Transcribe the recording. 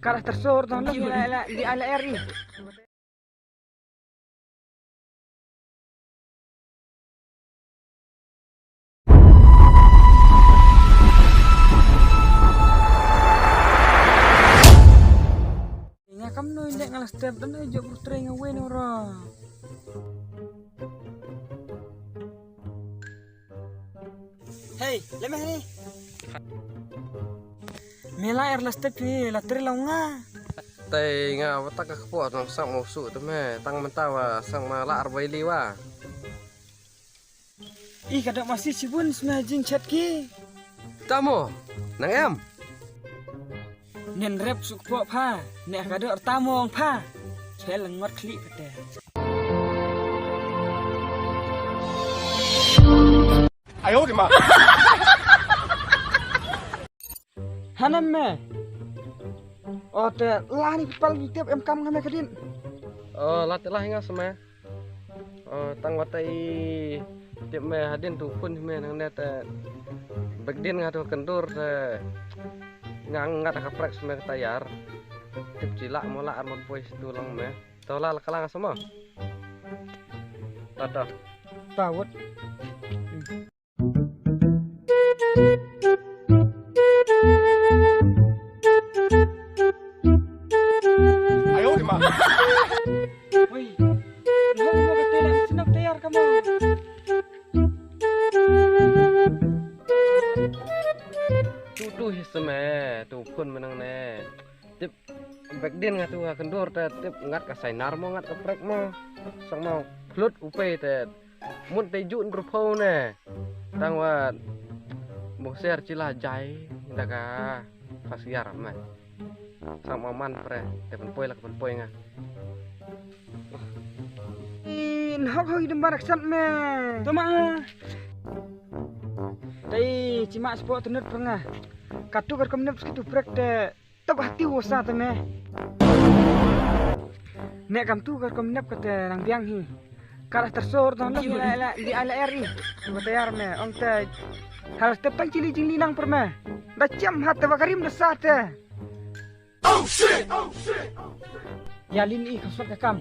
karakter sor dan di ala RI. Ingat kamu indek ngalah step dan aja bertering ngawen orang. Hey, lemah ni. Mela air las tepi, la tri launga. Tay nga watak ka po nang sang musu tu me tang mentawa sang mala arbaili wa. Ih kada masih sibun semajing chat ki. Tamo nang em. Nen rep suk po pha, nek kada tamong pha. Saya lengot klik pete. Ayo di ma. Hanam me. Oh te lah ni pal tiap em kam ngame kadin. Oh latilah nga sama. Oh tang watai tiap me hadin tu pun me nang net bagdin nga tu kendur te ngang ngat ka prek sama tayar. Tip cilak mola armon pois tulang me. Tola kalang sama. Tata. Tawut. Ayo di ma. Woi. Nah mau ketelan senap tayar kamu. Tu hisme tu pun menang ne. Tip bagdin nga tu kendur te tip ngat ka sainar mo ngat ka prek mo. Sang mau flut upe te mun te jun rupau ne. Tang wa moser cila jai daga fasiar me. Sang maman pre te penpoi la penpoi nga. In hok hok idem barak sat me. Tama. Dai cima sport tenut pengah. Katu kat komnep skitu prek te tab hati wosa te me. Nek kam tu kat komnep kat rang biang hi. Karakter sor dan di ala RI. Batayar me ong te hal step tang cili jing linang per me. Da jam hat te bakarim da sa te. Oh shit. Oh shit. Ya lin i khosot ka kam.